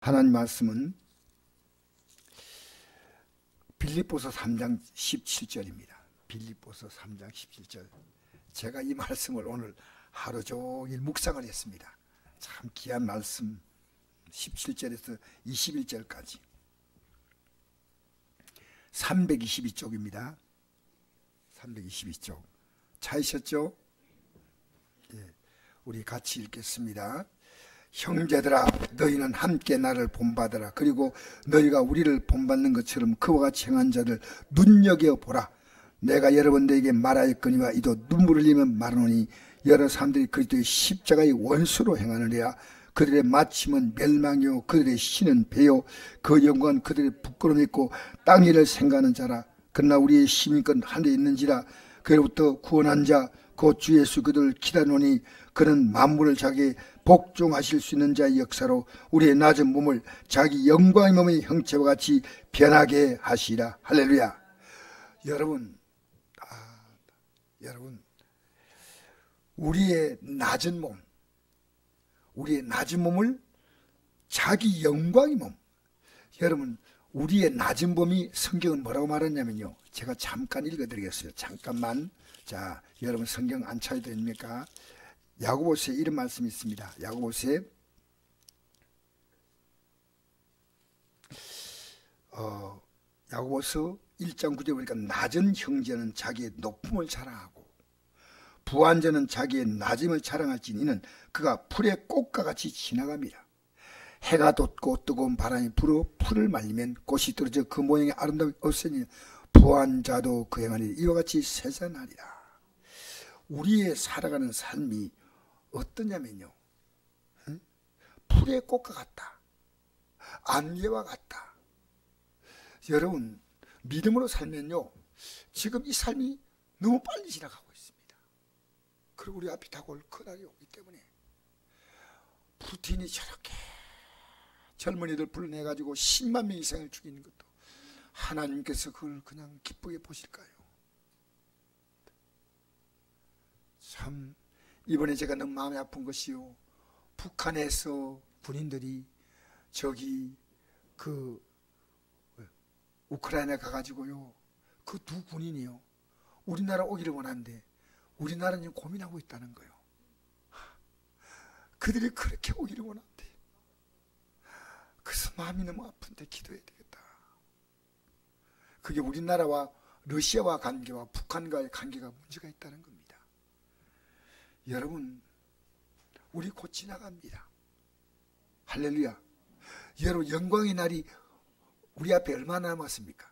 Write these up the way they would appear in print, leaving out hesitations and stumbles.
하나님 말씀은 빌립보서 3장 17절입니다. 빌립보서 3장 17절. 제가 이 말씀을 오늘 하루 종일 묵상을 했습니다. 참 귀한 말씀. 17절에서 21절까지 322쪽입니다. 322쪽 찾으셨죠? 예, 우리 같이 읽겠습니다. 형제들아, 너희는 함께 나를 본받으라. 그리고 너희가 우리를 본받는 것처럼 그와 같이 행한 자를 눈여겨보라. 내가 여러분들에게 말하였거니와 이도 눈물을 흘리면 말하노니 여러 사람들이 그리스도의 십자가의 원수로 행하느니라. 그들의 마침은 멸망이요 그들의 신은 배요 그 영광은 그들의 부끄러움이고 땅 일을 생각하는 자라. 그러나 우리의 힘이건 하늘에 있는지라. 그로부터 구원한 자 곧 주 예수 그들을 기다리노니 그는 만물을 자기의 복종하실 수 있는 자의 역사로 우리의 낮은 몸을 자기 영광의 몸의 형체와 같이 변하게 하시라. 할렐루야. 여러분, 여러분, 우리의 낮은 몸, 우리의 낮은 몸을 자기 영광의 몸. 여러분, 우리의 낮은 몸이 성경은 뭐라고 말했냐면요, 제가 잠깐 읽어드리겠어요. 잠깐만. 자, 여러분 성경 안 찾아도 됩니까? 야고보서에 이런 말씀이 있습니다. 야고보서에 야고보서 1장 9절에 보니까 낮은 형제는 자기의 높음을 자랑하고 부한 자는 자기의 낮음을 자랑할지니 이는 그가 풀의 꽃과 같이 지나갑니다. 해가 돋고 뜨거운 바람이 불어 풀을 말리면 꽃이 떨어져 그 모양의 아름다움이 없으니 부한 자도 그 행하니 이와 같이 세상하리라. 우리의 살아가는 삶이 어떠냐면요, 풀의 꽃과 같다. 안개와 같다. 여러분, 믿음으로 살면요, 지금 이 삶이 너무 빨리 지나가고 있습니다. 그리고 우리 앞에 다가올 그날이 오기 때문에 푸틴이 저렇게 젊은이들 불러내가지고 10만 명 이상을 죽이는 것도 하나님께서 그걸 그냥 기쁘게 보실까요? 참 이번에 제가 너무 마음이 아픈 것이요, 북한에서 군인들이 저기 그 우크라이나 가가지고요, 그 두 군인이요 우리나라 오기를 원하는데 우리나라는 지금 고민하고 있다는 거예요. 그들이 그렇게 오기를 원한대. 그래서 마음이 너무 아픈데 기도해야 되겠다. 그게 우리나라와 러시아와 관계와 북한과의 관계가 문제가 있다는 겁니다. 여러분, 우리 곧 지나갑니다. 할렐루야. 여러분, 영광의 날이 우리 앞에 얼마나 남았습니까?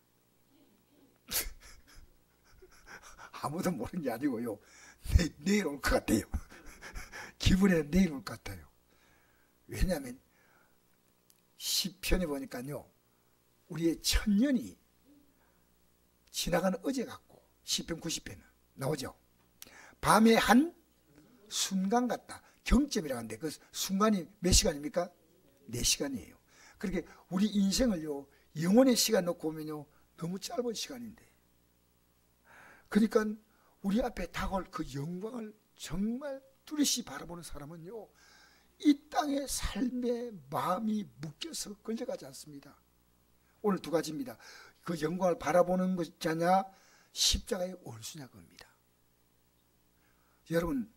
아무도 모르는 게 아니고요, 내일 올 것 같아요. 기분에 내일 올 것 같아요. 왜냐하면 시편에 보니까요, 우리의 천년이 지나가는 어제 같고, 시편 90편은 나오죠. 밤의 한 순간 같다. 경점이라고 하는데 그 순간이 몇 시간입니까? 4시간이에요. 그렇게 우리 인생을요, 영원의 시간 놓고 보면요, 너무 짧은 시간인데, 그러니까 우리 앞에 다가올 그 영광을 정말 뚜렷이 바라보는 사람은요, 이 땅의 삶의 마음이 묶여서 끌려가지 않습니다. 오늘 두 가지입니다. 그 영광을 바라보는 것이냐, 십자가의 원수냐 겁니다. 여러분,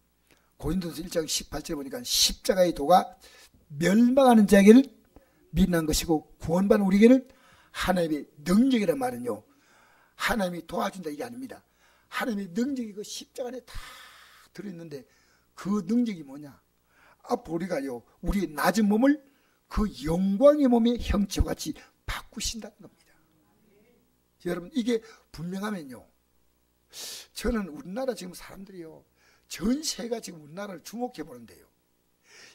고린도서 1장 18절에 보니까 십자가의 도가 멸망하는 자에게는 미련한 것이고 구원받는 우리에게는 하나님의 능력이라는 말은요, 하나님이 도와준다 이게 아닙니다. 하나님의 능력이 그 십자가 안에 다 들어있는데 그 능력이 뭐냐? 앞으로 우리가요, 우리의 낮은 몸을 그 영광의 몸의 형체와 같이 바꾸신다는 겁니다. 여러분, 이게 분명하면요, 저는 우리나라 지금 사람들이요, 전세가 지금 우리나라를 주목해 보는데요,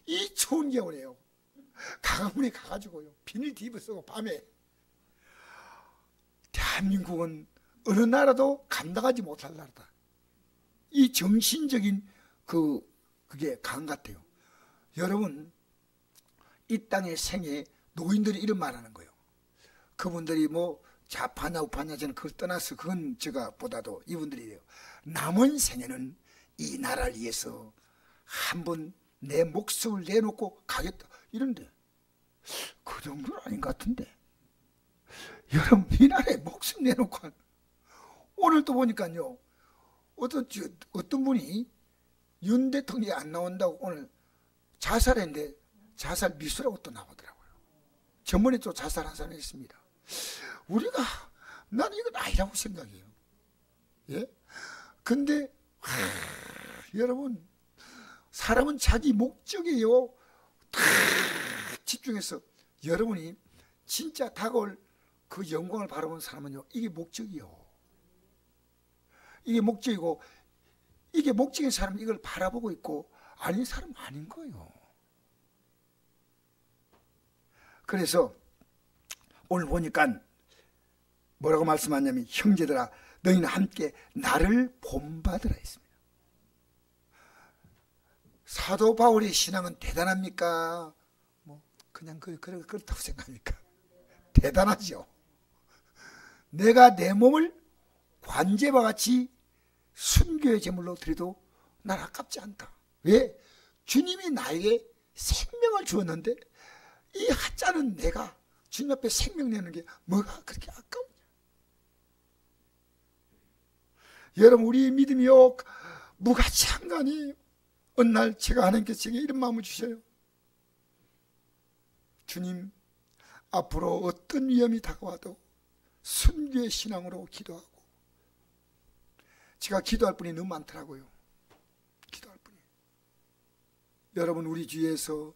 이 좋은 겨울에요, 강화문에 가가지고요, 비닐 딥을 쓰고 밤에, 대한민국은 어느 나라도 감당하지 못할 나라다. 이 정신적인 그게 강 같아요. 여러분, 이 땅의 생에 노인들이 이런 말 하는 거예요. 그분들이 뭐 좌파냐 우파냐 저는 그걸 떠나서 그건 제가 보다도 이분들이래요. 남은 생에는 이 나라를 위해서 한번 내 목숨을 내놓고 가겠다 이런데, 그 정도는 아닌 것 같은데. 여러분, 이 나라에 목숨 내놓고 오늘 또 보니까요, 어떤 분이 윤 대통령이 안 나온다고 오늘 자살했는데 자살 미수라고 또 나오더라고요. 전번에 또 자살한 사람이 있습니다. 나는 이건 아니라고 생각해요. 예? 근데 여러분, 사람은 자기 목적이에요. 다 집중해서 여러분이 진짜 다가올 그 영광을 바라보는 사람은요, 이게 목적이요. 이게 목적이고, 이게 목적인 사람은 이걸 바라보고 있고, 아닌 사람은 아닌 거예요. 그래서 오늘 보니까 뭐라고 말씀하냐면, 형제들아 너희는 함께 나를 본받으라 했습니다. 사도 바울의 신앙은 대단합니까? 그냥 그렇다고 생각합니까? 대단하죠. 내가 내 몸을 관제와 같이 순교의 제물로 드려도 난 아깝지 않다. 왜? 주님이 나에게 생명을 주었는데 이 하찮은 내가 주님 앞에 생명 내는 게 뭐가 그렇게 아까우냐. 여러분, 우리 믿음이요, 무가치한가니 어느 날 제가 하나님께서 제게 이런 마음을 주셔요. 주님, 앞으로 어떤 위험이 다가와도 순교의 신앙으로 기도하고, 제가 기도할 분이 너무 많더라고요. 기도할 분이. 여러분, 우리 주위에서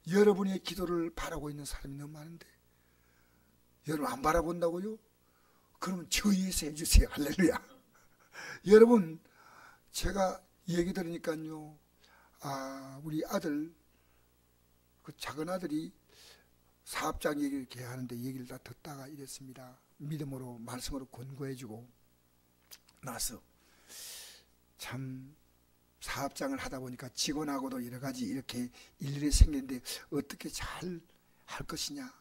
여러분의 기도를 바라고 있는 사람이 너무 많은데 여러분 안 바라본다고요? 그러면 저 위에서 해주세요. 할렐루야. 여러분, 제가 얘기 들으니까요, 우리 아들, 그 작은 아들이 사업장 얘기를 이렇게 하는데 얘기를 다 듣다가 이랬습니다. 믿음으로, 말씀으로 권고해주고 나서 참 사업장을 하다 보니까 직원하고도 여러 가지 이렇게 일일이 생기는데 어떻게 잘 할 것이냐.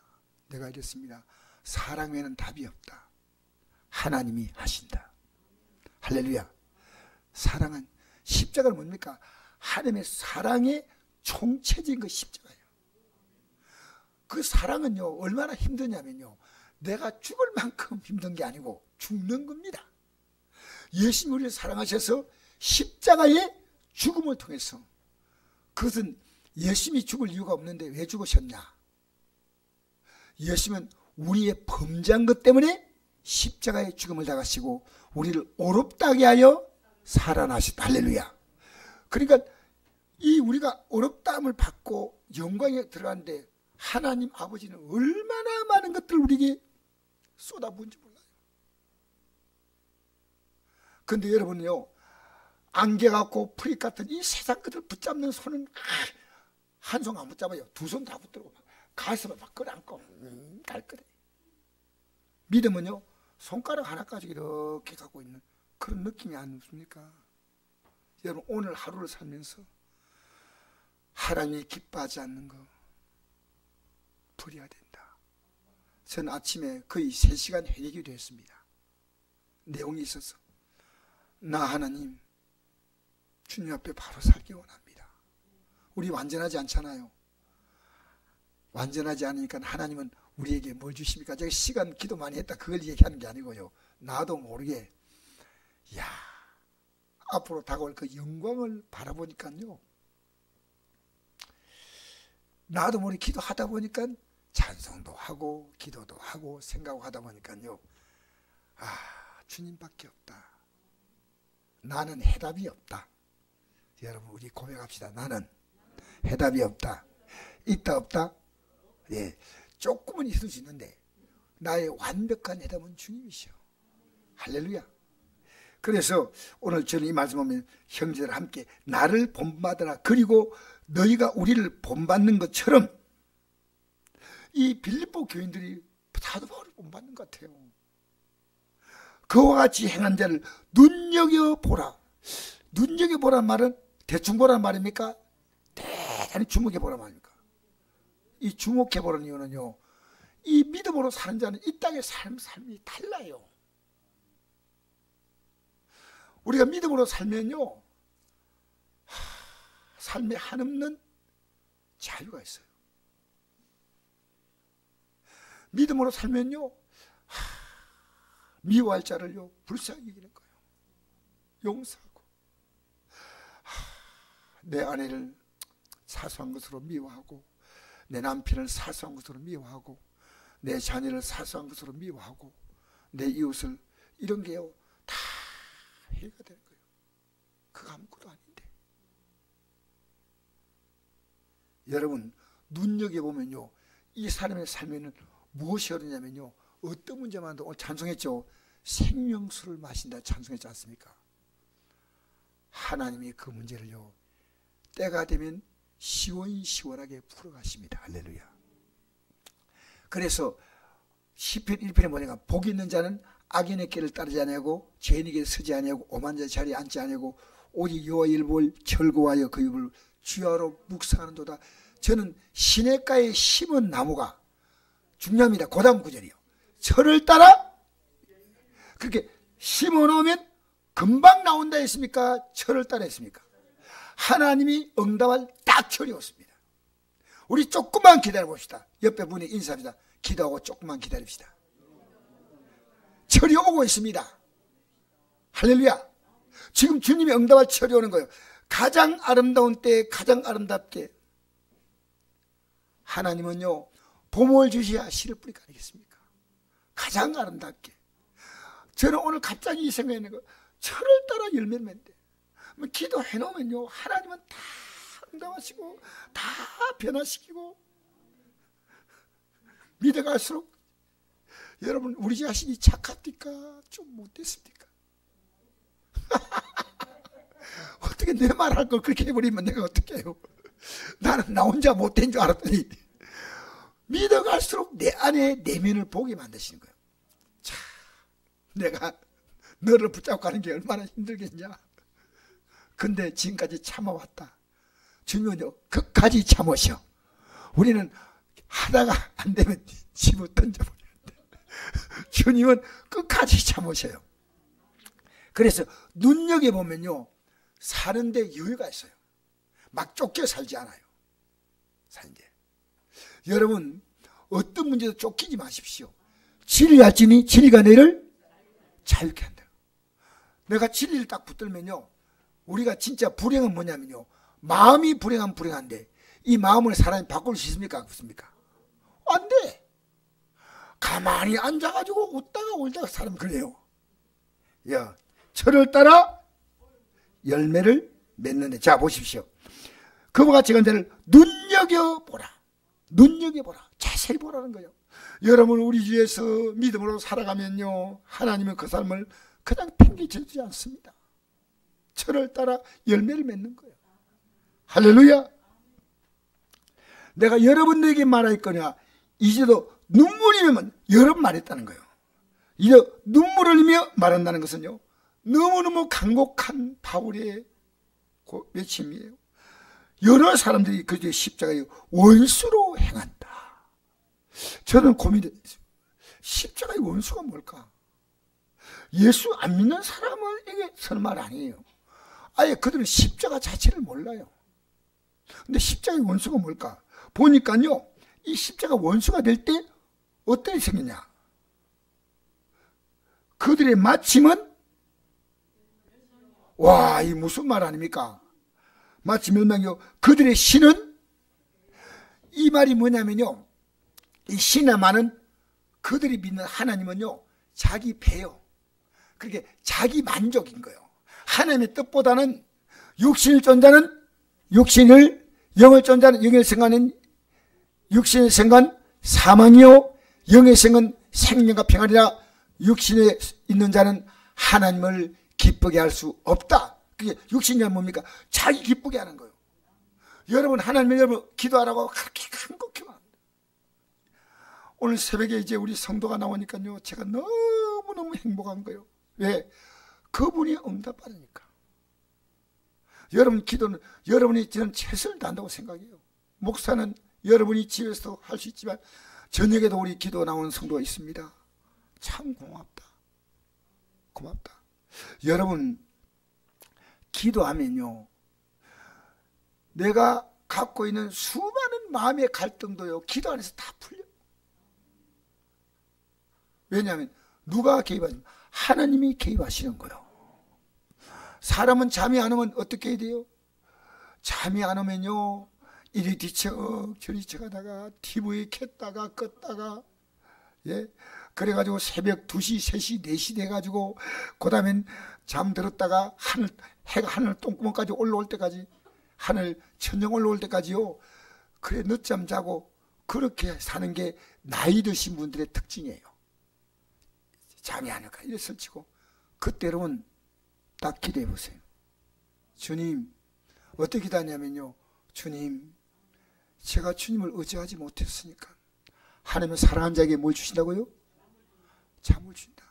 내가 이랬습니다. 사랑 외에는 답이 없다. 하나님이 하신다. 할렐루야. 사랑은, 십자가는 뭡니까? 하나님의 사랑의 총체적인 그 십자가예요. 그 사랑은요, 얼마나 힘드냐면요, 내가 죽을 만큼 힘든 게 아니고 죽는 겁니다. 예수님이 우리를 사랑하셔서 십자가의 죽음을 통해서, 그것은 예수님이 죽을 이유가 없는데 왜 죽으셨냐? 예수님은 우리의 범죄한 것 때문에 십자가의 죽음을 당하시고 우리를 어렵다게 하여 살아나셨다. 할렐루야. 그러니까 이 우리가 어렵다함을 받고 영광에 들어가는데 하나님 아버지는 얼마나 많은 것들을 우리에게 쏟아부은지 몰라요. 그런데 여러분요, 안개 같고 프릭 같은 이 세상 것을 붙잡는 손은 한 손 안 붙잡아요. 두 손 다 붙들고 가슴을 막 끌어안고 깔끔해. 믿음은요, 손가락 하나까지 이렇게 갖고 있는 그런 느낌이 아닙니까? 여러분, 오늘 하루를 살면서 하나님이 기뻐하지 않는 거 버려야 된다. 저는 아침에 거의 3시간 회의기도 했습니다. 내용이 있어서 나 하나님, 주님 앞에 바로 살기 원합니다. 우리 완전하지 않잖아요. 완전하지 않으니까 하나님은 우리에게 뭘 주십니까? 제가 시간 기도 많이 했다 그걸 얘기하는 게 아니고요, 나도 모르게 앞으로 다가올 그 영광을 바라보니까요, 나도 모르게 기도하다 보니까 찬송도 하고 기도도 하고 생각하다 보니까요, 주님밖에 없다. 나는 해답이 없다. 여러분, 우리 고백합시다. 나는 해답이 없다. 있다 없다? 예, 조금은 있을 수 있는데 나의 완벽한 해답은 주님이시오. 할렐루야. 그래서 오늘 저는 이 말씀 보면, 형제들 함께 나를 본받으라. 그리고 너희가 우리를 본받는 것처럼, 이 빌립보 교인들이 사도 바울을 본받는 것 같아요. 그와 같이 행한 자를 눈여겨보라. 눈여겨보란 말은 대충 보란 말입니까? 대단히 주목해보란 말입니까? 이 주목해보라는 이유는요, 이 믿음으로 사는 자는 이 땅의 삶이 달라요. 우리가 믿음으로 살면요, 삶에 한없는 자유가 있어요. 믿음으로 살면요, 미워할 자를요 불쌍히 여기는 거예요. 용서하고, 내 아내를 사소한 것으로 미워하고, 내 남편을 사소한 것으로 미워하고, 내 자녀를 사소한 것으로 미워하고, 내 이웃을, 이런 게요 다 해가 되는 거예요. 그거 아무것도 아닌데. 여러분, 눈여겨보면요, 이 사람의 삶에는 무엇이 어려냐면요, 어떤 문제만 도 오늘 찬송했죠. 생명수를 마신다 찬송했지 않습니까? 하나님이 그 문제를요 때가 되면 시원시원하게 풀어가십니다. 할렐루야. 그래서 시편 1편에 보니까 복 있는 자는 악인의 길을 따르지 아니하고 죄인의 길에 서지 아니하고 오만 자의 자리에 앉지 아니하고 오직 여호와의 일을 즐거워하여 그 입을 주야로 묵상하는도다. 저는 시냇가에 심은 나무가 중요합니다. 그 다음 구절이요. 철을 따라 그렇게 심어놓으면 금방 나온다 했습니까? 철을 따라 했습니까? 하나님이 응답할 딱 철이 왔습니다. 우리 조금만 기다려 봅시다. 옆에 분이 인사합니다. 기도하고 조금만 기다립시다. 철이 오고 있습니다. 할렐루야. 지금 주님이 응답할 철이 오는 거예요. 가장 아름다운 때에 가장 아름답게 하나님은요 봄을 주셔야 씨를 뿌리가 아니겠습니까? 가장 아름답게. 저는 오늘 갑자기 이 생각이 있는 거예요. 철을 따라 열매를 맺는데 기도해 놓으면요 하나님은 다 응답하시고 다 변화시키고 믿어갈수록 여러분 우리 자신이 착합니까? 좀 못됐습니까? 어떻게 내 말할 걸 그렇게 해버리면 내가 어떻게 해요? 나는 나 혼자 못된 줄 알았더니 믿어갈수록 내 안에 내면을 보게 만드시는 거예요. 자, 내가 너를 붙잡고 가는 게 얼마나 힘들겠냐. 근데 지금까지 참아왔다. 주님은요 끝까지 참으셔. 우리는 하다가 안 되면 집어 던져버리는데 주님은 끝까지 참으셔요. 그래서 눈여겨보면요 사는데 여유가 있어요. 막 쫓겨 살지 않아요. 사는데 여러분 어떤 문제도 쫓기지 마십시오. 진리할지니 진리가 너를 자유케 한다. 내가 진리를 딱 붙들면요 우리가 진짜 불행은 뭐냐면요 마음이 불행하면 불행한데 이 마음을 사람이 바꿀 수 있습니까? 없습니까? 안 돼. 가만히 앉아가지고 웃다가 울다가 사람 그래요. 야, 철을 따라 열매를 맺는데 자 보십시오. 그와 같이 건대를 눈여겨보라. 눈여겨보라. 자세히 보라는 거예요. 여러분 우리 주에서 믿음으로 살아가면요 하나님은 그 삶을 그냥 팽개쳐주지 않습니다. 철을 따라 열매를 맺는 거예요. 할렐루야. 내가 여러분들에게 말할 거냐 이제도 눈물이 흘리면 여러 번 말했다는 거예요. 이제 눈물을 흘리며 말한다는 것은요 너무너무 간곡한 바울의 외침이에요. 여러 사람들이 그저 십자가의 원수로 행한다. 저는 고민했어요. 십자가의 원수가 뭘까? 예수 안 믿는 사람을 이게 서는 말 아니에요. 아예 그들은 십자가 자체를 몰라요. 근데 십자가의 원수가 뭘까? 보니까요 이 십자가 원수가 될 때 어떻게 생겼냐? 그들의 마침은 와, 이 무슨 말 아닙니까? 마치 멸망이요. 그들의 신은 이 말이 뭐냐면요. 이 신하만은 그들이 믿는 하나님은요. 자기 배요. 그게 자기 만족인 거예요. 하나님의 뜻보다는 육신을 쫓자는 육신을, 영을 쫓자는 영의 생각은 육신의 생각은 사망이요. 영의 생각은 생명과 평안이라 육신에 있는 자는 하나님을 기쁘게 할 수 없다. 그게 육신이 뭡니까? 자기 기쁘게 하는 거예요. 여러분 하나님을 여러분 기도하라고 그렇게 간곡히만 합니다. 오늘 새벽에 이제 우리 성도가 나오니까요 제가 너무너무 행복한 거예요. 왜? 그분이 응답받으니까. 여러분 기도는 여러분이 저는 최선을 다한다고 생각해요. 목사는 여러분이 집에서도 할 수 있지만 저녁에도 우리 기도 나오는 성도가 있습니다. 참 고맙다. 고맙다. 여러분 기도하면요 내가 갖고 있는 수많은 마음의 갈등도요 기도 안에서 다 풀려. 왜냐하면 누가 개입하냐? 하나님이 개입하시는 거예요. 사람은 잠이 안 오면 어떻게 해야 돼요? 잠이 안 오면요, 이리 뒤척 저리 쳐가다가 TV 켰다가 껐다가, 예, 그래가지고 새벽 2시, 3시, 4시 돼가지고 그 다음엔 잠들었다가 해가 하늘 똥구멍까지 올라올 때까지, 하늘 천정 올라올 때까지요, 그래 늦잠 자고 그렇게 사는 게 나이 드신 분들의 특징이에요. 잠이 안 올까 이래 설치고, 그때로는 딱 기도해 보세요. 주님, 어떻게 기도하냐면요, 주님, 제가 주님을 의지하지 못했으니까 하나님을 사랑한 자에게 뭘 주신다고요? 잠을 준다.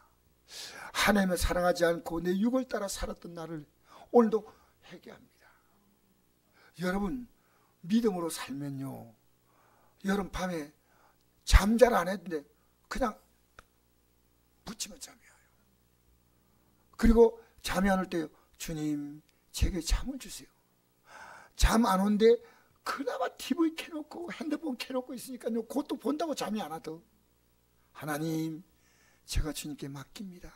하나님을 사랑하지 않고 내 육을 따라 살았던 나를 오늘도 회개합니다. 여러분, 믿음으로 살면요, 여러분 밤에 잠 잘 안 했는데 그냥 붙이면 잠이 와요. 그리고 잠이 안 올 때 주님, 제게 잠을 주세요. 잠 안 오는데 그나마 TV 켜놓고 핸드폰 켜놓고 있으니까요, 그것도 본다고 잠이 안 와도 하나님, 제가 주님께 맡깁니다.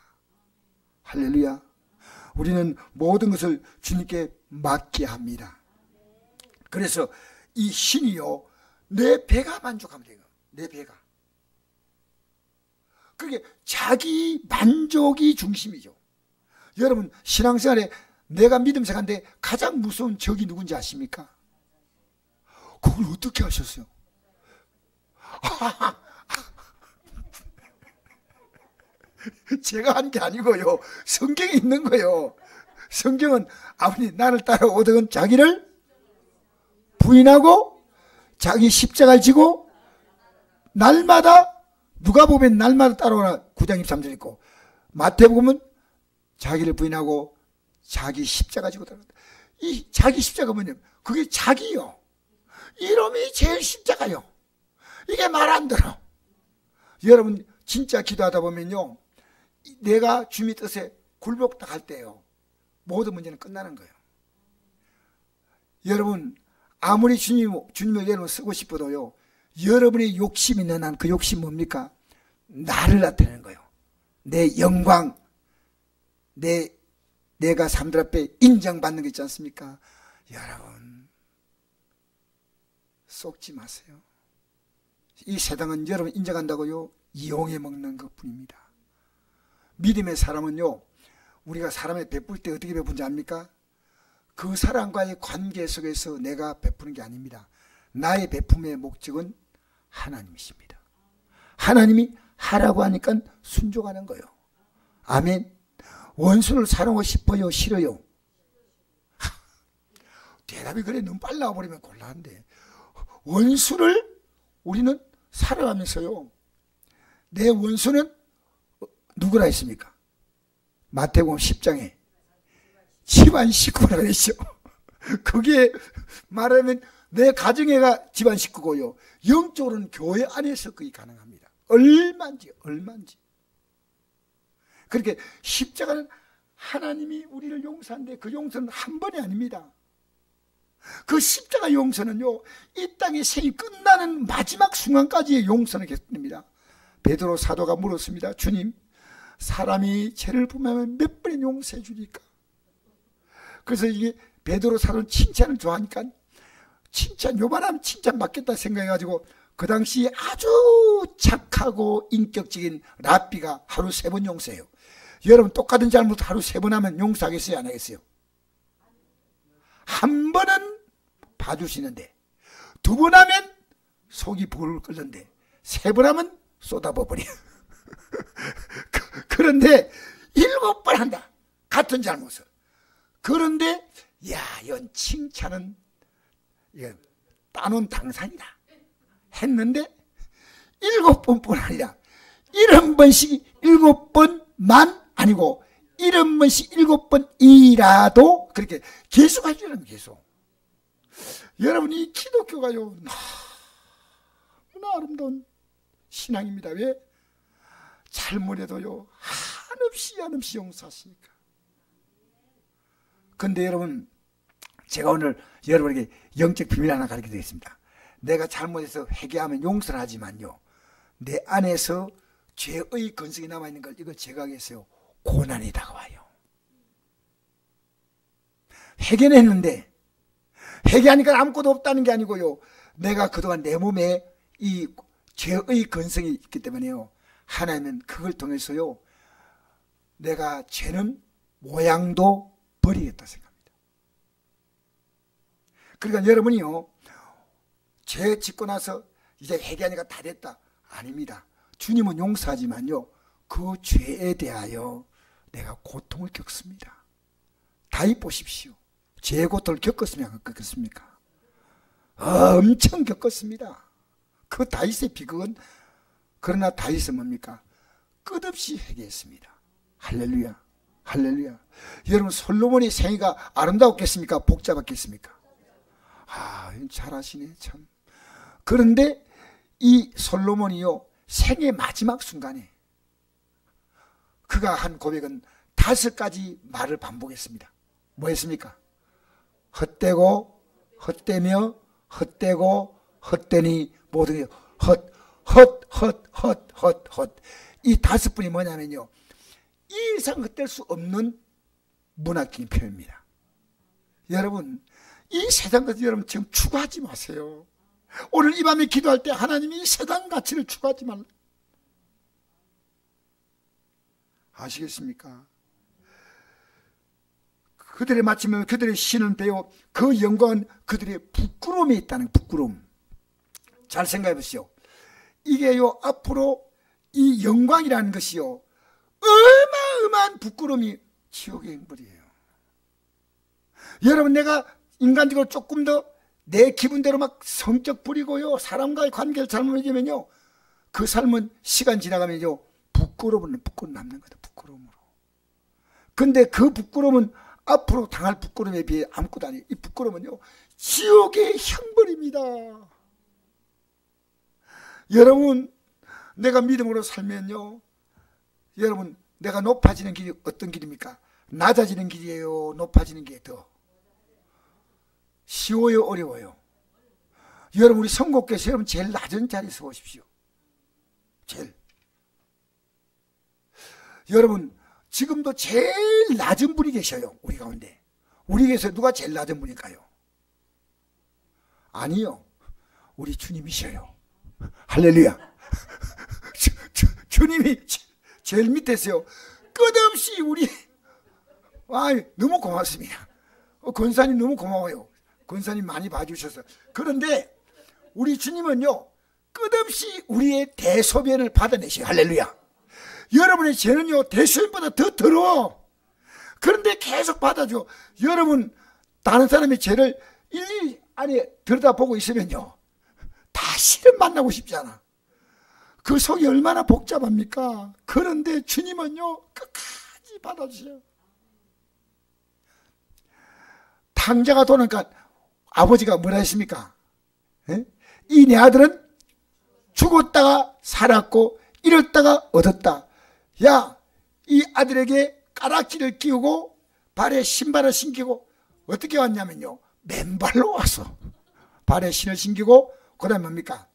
할렐루야. 우리는 모든 것을 주님께 맡게 합니다. 그래서 이 신이요, 내 배가 만족하면 돼요. 내 배가. 그게 자기 만족이 중심이죠. 여러분, 신앙생활에 내가 믿음 생활인데 가장 무서운 적이 누군지 아십니까? 그걸 어떻게 하셨어요? 제가 한 게 아니고요, 성경에 있는 거예요. 성경은 아버님, 나를 따라오던 자기를 부인하고 자기 십자가를 지고 날마다, 누가 보면 날마다 따라오라 9장 23절 있고, 마태복음은 자기를 부인하고 자기 십자가 지고 따라온다. 이 자기 십자가 뭐냐면 그게 자기요. 이놈이 제일 십자가요. 이게 말 안 들어. 여러분 진짜 기도하다 보면요, 내가 주님의 뜻에 굴복딱 할 때요, 모든 문제는 끝나는 거예요. 여러분 아무리 주님을 여러분 쓰고 싶어도요, 여러분의 욕심이 있는 한 그 욕심 뭡니까? 나를 나타내는 거예요. 내 영광, 내가 사람들 앞에 인정받는 게 있지 않습니까? 여러분 속지 마세요. 이 세상은 여러분 인정한다고요, 이용해 먹는 것 뿐입니다. 믿음의 사람은요, 우리가 사람에 베풀 때 어떻게 베푼지 압니까? 그 사람과의 관계 속에서 내가 베푸는 게 아닙니다. 나의 베품의 목적은 하나님이십니다. 하나님이 하라고 하니까 순종하는 거예요. 아멘. 원수를 사랑하고 싶어요, 싫어요? 대답이 그래 너무 빨리 나와버리면 곤란한데, 원수를 우리는 살아가면서요, 내 원수는 누구라 했습니까? 마태복음 10장에 집안 식구라 했죠. 그게 말하면 내 가정애가 집안 식구고요, 영적으로는 교회 안에서 그게 가능합니다. 얼마인지. 그렇게 십자가는 하나님이 우리를 용서하는데 그 용서는 한 번이 아닙니다. 그 십자가 용서는요, 이 땅의 생이 끝나는 마지막 순간까지의 용서는 계속됩니다. 베드로 사도가 물었습니다. 주님, 사람이 죄를 범하면 몇 번에 용서해 주니까? 그래서 이게 베드로 사도는 칭찬을 좋아하니까, 칭찬 요만하면 칭찬 받겠다 생각해가지고 그 당시 아주 착하고 인격적인 랍비가 하루 3번 용서해요. 여러분 똑같은 잘못 하루 3번 하면 용서하겠어요, 안 하겠어요? 한 번은 봐주시는데, 2번 하면 속이 불 끓는데, 3번 하면 쏟아버려. 그런데 7번 한다, 같은 잘못을. 그런데 야, 이건 칭찬은 따놓은 당상이다 했는데 7번뿐 아니라 70번씩 7번만 아니고 70번씩 7번이라도 그렇게 계속 하시라는, 계속. 여러분 이 기독교가요, 너무나 아름다운 신앙입니다. 왜? 잘못해도요 한없이 용서하시니까. 근데 여러분, 제가 오늘 여러분에게 영적 비밀 하나 가르쳐 드리겠습니다. 내가 잘못해서 회개하면 용서를 하지만요, 내 안에서 죄의 근성이 남아있는 걸 이걸 제거하겠어요. 고난이 다가와요. 회개했는데 회개하니까 아무것도 없다는 게 아니고요. 내가 그동안 내 몸에 이 죄의 근성이 있기 때문에요. 하나님은 그걸 통해서요. 내가 죄는 모양도 버리겠다 생각합니다. 그러니까 여러분이요. 죄 짓고 나서 이제 회개하니까 다 됐다. 아닙니다. 주님은 용서하지만요. 그 죄에 대하여 내가 고통을 겪습니다. 다윗 보십시오. 죄의 고통을 겪었으면 안 겪었습니까? 엄청 겪었습니다. 그 다윗의 비극은 그러나 다윗은 뭡니까? 끝없이 회개했습니다. 할렐루야. 할렐루야. 여러분 솔로몬의 생애가 아름다웠겠습니까? 복잡했겠습니까? 잘하시네 참. 그런데 이 솔로몬이요 생애 마지막 순간에 그가 한 고백은 5가지 말을 반복했습니다. 뭐 했습니까? 헛되고 헛되며 헛되고 헛되니 모든 게 헛. 이 5분이 뭐냐면요. 이 이상 헛될 수 없는 문학적인 표현입니다. 여러분 이 세상 가치 여러분 지금 추구하지 마세요. 오늘 이 밤에 기도할 때 하나님이 세상 가치를 추구하지 말라. 아시겠습니까? 그들의 마침은 그들의 신은 배워 그 영광은 그들의 부끄러움에 있다는 부끄러움. 잘 생각해 보시오. 이게요 앞으로 이 영광이라는 것이요 어마어마한 부끄러움이 지옥의 행벌이에요. 여러분 내가 인간적으로 조금 더 내 기분대로 막 성격 부리고요 사람과의 관계를 잘못해주면요 그 삶은 시간 지나가면요 부끄러움 남는 거다. 부끄러움으로. 근데 그 부끄러움은 앞으로 당할 부끄러움에 비해 아무것도 아니에요. 이 부끄러움은요 지옥의 형벌입니다. 여러분 내가 믿음으로 살면요 여러분 내가 높아지는 길이 어떤 길입니까? 낮아지는 길이에요? 높아지는 게 더 쉬워요? 어려워요? 여러분 우리 선곡교에서 여러분 제일 낮은 자리에서 보십시오. 제일. 여러분 지금도 제일 낮은 분이 계셔요. 우리 가운데. 우리 중에서 누가 제일 낮은 분일까요? 아니요. 우리 주님이셔요. 할렐루야. 주님이 제일 밑에서요. 끝없이 우리 너무 고맙습니다. 권사님 너무 고마워요. 권사님 많이 봐주셔서. 그런데 우리 주님은요 끝없이 우리의 대소변을 받아내셔요. 할렐루야. 여러분의 죄는요 대소변보다 더 더러워. 그런데 계속 받아줘. 여러분 다른 사람의 죄를 일일이 안에 들여다보고 있으면요 다시는 만나고 싶지 않아. 그 속이 얼마나 복잡합니까? 그런데 주님은요 끝까지 받아주세요. 탕자가 도니까 아버지가 뭐라 했습니까? 이 내 아들은 죽었다가 살았고 잃었다가 얻었다. 야, 이 아들에게 가락지를 끼우고 발에 신발을 신기고 어떻게 왔냐면요 맨발로 와서 발에 신을 신기고 그 다음에 뭡니까?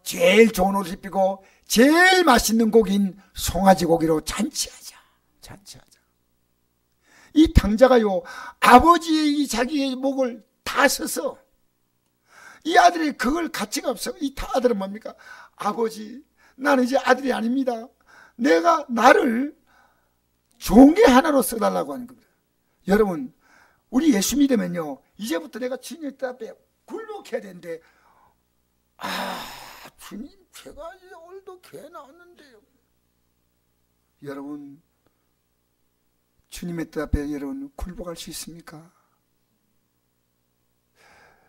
제일 좋은 옷을 입히고 제일 맛있는 고기인 송아지 고기로 잔치하자. 이 탕자가요 아버지의 이 자기의 목을 다 써서 이 아들이 그걸 가치가 없어. 이 아들은 뭡니까? 아버지 나는 이제 아들이 아닙니다. 내가 나를 종의 하나로 써달라고 하는 겁니다. 여러분 우리 예수 믿으면요 이제부터 내가 주님 앞에 굴복해야 되는데 주님 제가 이제 오늘도 교회 나왔는데요. 여러분 주님의 뜻 앞에 여러분 굴복할 수 있습니까?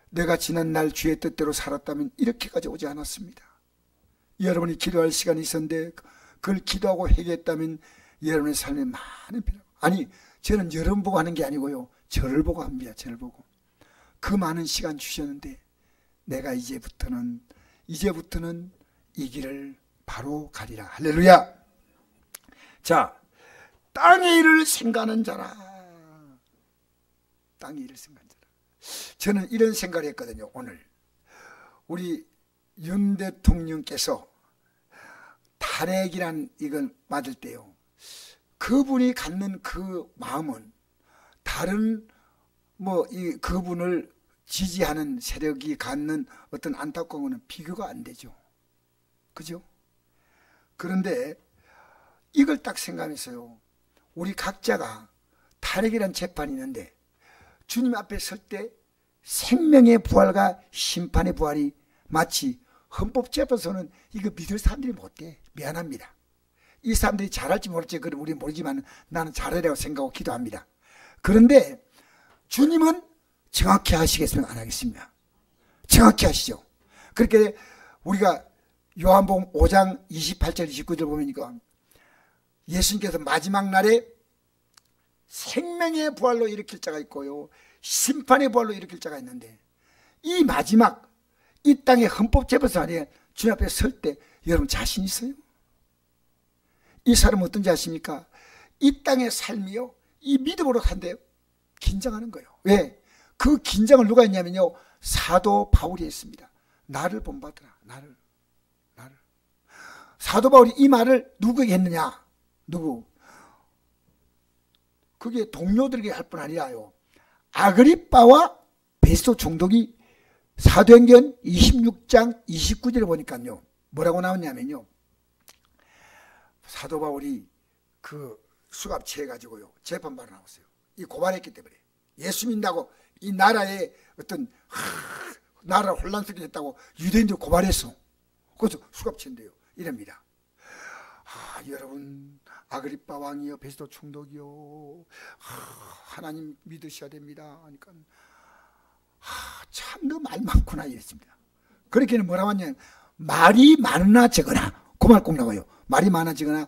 내가 지난날 주의 뜻대로 살았다면 이렇게까지 오지 않았습니다. 여러분이 기도할 시간이 있었는데 그걸 기도하고 회개했다면 여러분의 삶에 많은 변화. 아니 저는 여러분 보고 하는 게 아니고요 저를 보고 합니다. 저를 보고. 그 많은 시간 주셨는데 내가 이제부터는 이 길을 바로 가리라. 할렐루야. 자, 땅의 일을 생각하는 자라. 땅의 일을 생각하는 자라. 저는 이런 생각을 했거든요. 오늘 우리 윤 대통령께서 탄핵이란 이걸 맞을 때요, 그분이 갖는 그 마음은 다른 이 그분을 지지하는 세력이 갖는 어떤 안타까운 거는 비교가 안 되죠. 그죠? 그런데 이걸 딱 생각해서요, 우리 각자가 탄핵이란 재판이 있는데 주님 앞에 설 때 생명의 부활과 심판의 부활이 마치 헌법재판소는 이거 믿을 사람들이 못돼. 미안합니다. 이 사람들이 잘할지 모를지 그건 우리는 모르지만 나는 잘하라고 생각하고 기도합니다. 그런데 주님은 정확히 하시겠습니까? 안 하겠습니까? 정확히 하시죠. 그렇게 우리가 요한복음 5장 28절 29절 보면 예수님께서 마지막 날에 생명의 부활로 일으킬 자가 있고요, 심판의 부활로 일으킬 자가 있는데, 이 마지막 이 땅의 헌법재판소 안에 주님 앞에 설 때 여러분 자신 있어요? 이 사람은 어떤지 아십니까? 이 땅의 삶이요, 이 믿음으로 간대요. 긴장하는 거예요. 왜? 그 긴장을 누가 했냐면요, 사도 바울이 했습니다. 나를 본받으라. 나를. 사도 바울이 이 말을 누구에게 했느냐? 누구? 그게 동료들에게 할 뿐 아니라요, 아그리빠와 베스도 총독이 사도행전 26장 29절에 보니까요, 뭐라고 나오냐면요, 사도 바울이 그 수갑 채해가지고요 재판받으러 나왔어요. 이 고발했기 때문에 예수 믿는다고 이 나라에 어떤 나라를 혼란스럽게 했다고 유대인들 고발했어. 그래서 수갑 채인데요 이럽니다. 여러분, 아그리빠 왕이요, 베스도 총독이요, 하나님 믿으셔야 됩니다 하니까 참 너 말 많구나 이랬습니다. 그렇게는 뭐라고 하냐면, 말이 많으나 적으나, 그 말 꼭 나와요. 말이 많아지거나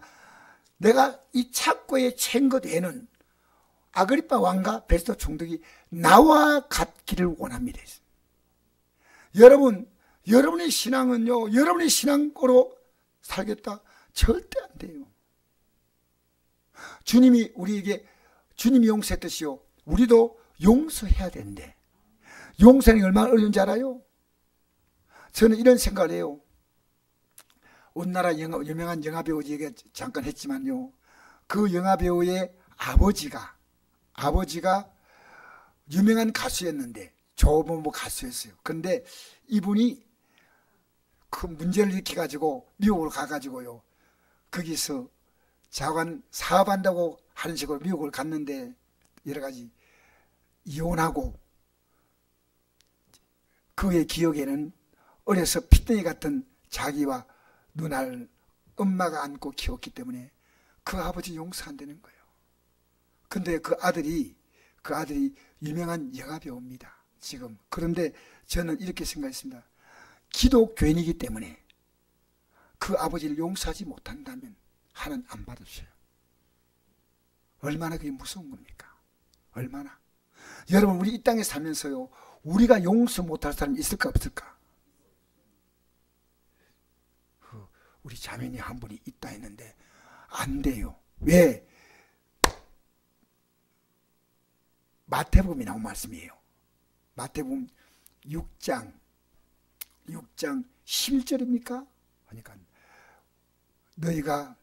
내가 이 착고에 채인 것 외에는 아그리빠 왕과 베스도 총독이 나와 같기를 원합니다. 여러분, 여러분의 신앙은요, 여러분의 신앙으로 살겠다? 절대 안 돼요. 주님이 우리에게, 주님이 용서했듯이요, 우리도 용서해야 되는데, 용서는 얼마나 어려운지 알아요? 저는 이런 생각을 해요. 우리나라 유명한 영화배우 얘기 잠깐 했지만요, 그 영화배우의 아버지가 유명한 가수였는데, 조범모 가수였어요. 그런데 이분이 그 문제를 일으켜가지고 미국으로 가가지고요, 거기서 자관 사업한다고 하는 식으로 미국을 갔는데 여러 가지 이혼하고, 그의 기억에는 어려서 핏덩이 같은 자기와 누나를 엄마가 안고 키웠기 때문에 그 아버지 용서 안 되는 거예요. 근데 그 아들이 유명한 영화배우입니다 지금. 그런데 저는 이렇게 생각했습니다. 기독교인이기 때문에 그 아버지를 용서하지 못한다면 하나님 안 받으셔요. 얼마나 그게 무서운 겁니까? 얼마나. 여러분, 우리 이 땅에 살면서요, 우리가 용서 못할 사람이 있을까 없을까? 우리 자매니 한 분이 있다 했는데 안 돼요. 왜? 마태복음이 나온 말씀이에요. 마태복음 6장 11절입니까? 그러니까 너희가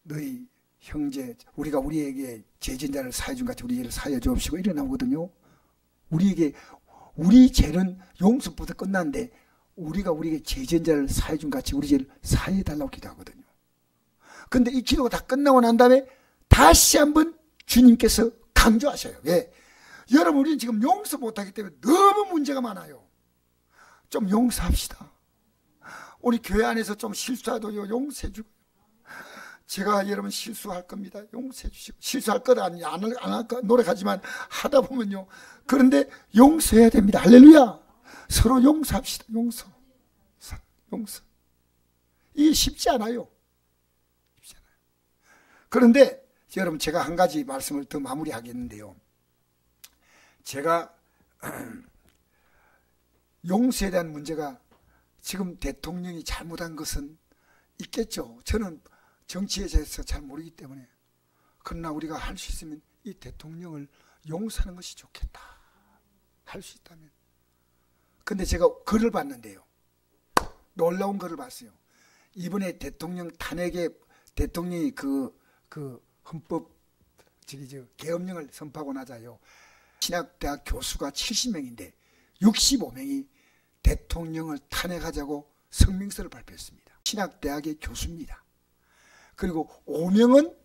너희 형제, 우리가 우리에게 죄진자를 사해준 같이 우리 죄를 사해 주옵시고 이래 나오거든요. 우리에게 우리 죄는 용서부터 끝났는데 우리가 우리에게 죄진자를 사해준 같이 우리 죄를 사해 달라고 기도하거든요. 근데 이 기도가 다 끝나고 난 다음에 다시 한번 주님께서 강조하셔요. 왜? 여러분, 우리는 지금 용서 못하기 때문에 너무 문제가 많아요. 좀 용서합시다. 우리 교회 안에서 좀 실수해도요, 용서해 주고. 제가 여러분 실수할 겁니다. 용서해 주시고. 실수할 것 아니, 안 할까 노력하지만 하다 보면요. 그런데 용서해야 됩니다. 할렐루야. 서로 용서합시다. 용서. 이게 쉽지 않아요. 쉽지 않아요. 그런데 여러분, 제가 한 가지 말씀을 더 마무리하겠는데요. 제가 용서에 대한 문제가 지금 대통령이 잘못한 것은 있겠죠. 저는 정치에 대해서 잘 모르기 때문에. 그러나 우리가 할 수 있으면 이 대통령을 용서하는 것이 좋겠다. 할 수 있다면. 근데 제가 글을 봤는데요. 놀라운 글을 봤어요. 이번에 대통령 탄핵에 대통령이 그 헌법 계엄령을 선포하고 나자요. 신학대학 교수가 70명인데 65명이 대통령을 탄핵하자고 성명서를 발표했습니다. 신학대학의 교수입니다. 그리고 5명은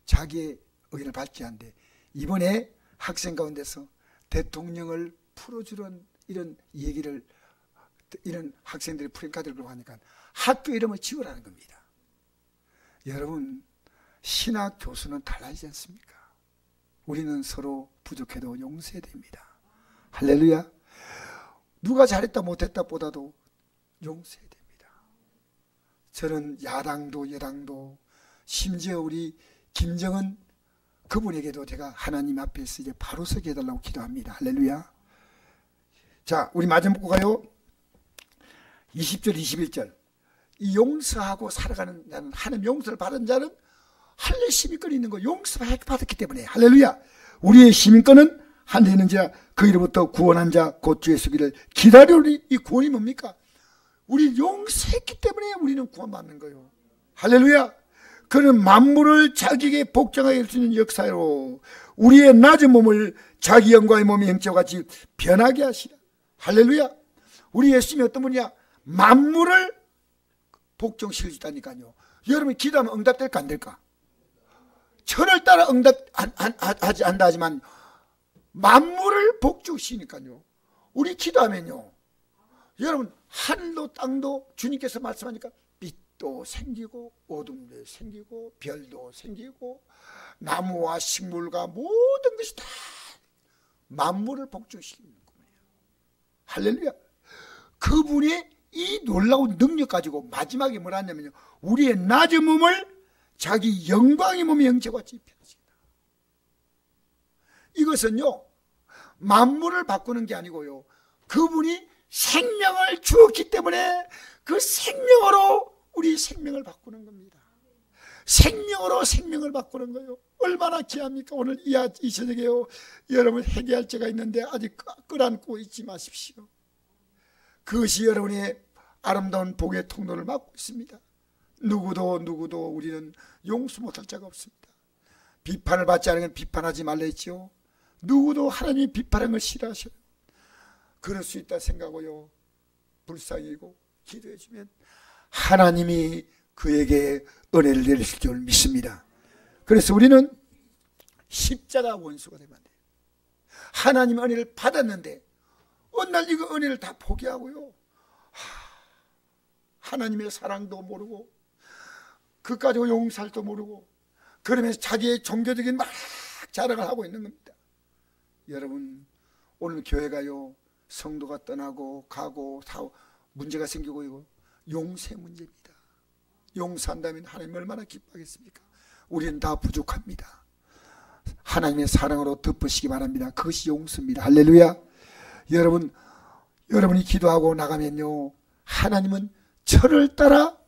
자기의 의견을 밝히는데 이번에 학생 가운데서 대통령을 풀어주는 이런 얘기를 이런 학생들이 프랭카드를 들고 하니까 학교 이름을 지으라는 겁니다. 여러분, 신학 교수는 달라지지 않습니까? 우리는 서로 부족해도 용서해야 됩니다. 할렐루야. 누가 잘했다 못했다 보다도 용서해야 됩니다. 저는 야당도 여당도 심지어 우리 김정은 그분에게도 제가 하나님 앞에서 이제 바로 서게 해달라고 기도합니다. 할렐루야. 자, 우리 마지막 가요. 20절 21절. 이 용서하고 살아가는 자는, 하나님 용서를 받은 자는 할례 시민권이 있는 거 용서를 받았기 때문에, 할렐루야. 우리의 시민권은 하늘에 있는 자 그이로부터 구원한 자 곧 주 예수기를 기다려오니, 이 구원이 뭡니까? 우리 용서했기 때문에 우리는 구원받는 거예요. 할렐루야. 그는 만물을 자기에게 복종하게 할 수 있는 역사로 우리의 낮은 몸을 자기 영광의 몸의 형체와 같이 변하게 하시라. 할렐루야. 우리 예수님이 어떤 분이냐? 만물을 복종시킬 수 있다니까요. 여러분 기도하면 응답될까 안 될까? 천을 따라 응답하지 않다 하지만 만물을 복종시키니까요. 우리 기도하면요, 여러분 하늘도 땅도 주님께서 말씀하니까 빛도 생기고 어둠도 생기고 별도 생기고 나무와 식물과 모든 것이 다 만물을 복종시키는 거예요. 할렐루야. 그분이 이 놀라운 능력 가지고 마지막에 뭐라 하냐면요, 우리의 낮은 몸을 자기 영광의 몸의 형체와 같이 변하신다. 이것은요 만물을 바꾸는 게 아니고요, 그분이 생명을 주었기 때문에 그 생명으로 우리 생명을 바꾸는 겁니다. 생명으로 생명을 바꾸는 거예요. 얼마나 귀합니까? 오늘 이 저녁에요, 여러분 회개할 때가 있는데 아직 끌안고 있지 마십시오. 그것이 여러분의 아름다운 복의 통로를 막고 있습니다. 누구도 우리는 용서 못할 자가 없습니다. 비판을 받지 않으면 비판하지 말라 했지요. 누구도 하나님이 비판하는 걸 싫어하셔요. 그럴 수 있다 생각하고요, 불쌍히고 기도해 주면 하나님이 그에게 은혜를 내리실 줄 믿습니다. 그래서 우리는 십자가 원수가 되면 안 돼요. 하나님의 은혜를 받았는데 어느 날 이거 은혜를 다 포기하고요, 하나님의 사랑도 모르고 그까지 용서할도 모르고 그러면서 자기의 종교적인 막 자랑을 하고 있는 겁니다. 여러분, 오늘 교회가요 성도가 떠나고 가고 다 문제가 생기고 이거 용서의 문제입니다. 용서한다면 하나님 얼마나 기뻐하겠습니까? 우리는 다 부족합니다. 하나님의 사랑으로 덮으시기 바랍니다. 그것이 용서입니다. 할렐루야. 여러분이 기도하고 나가면요, 하나님은 철을 따라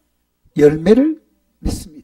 열매를 맺습니다.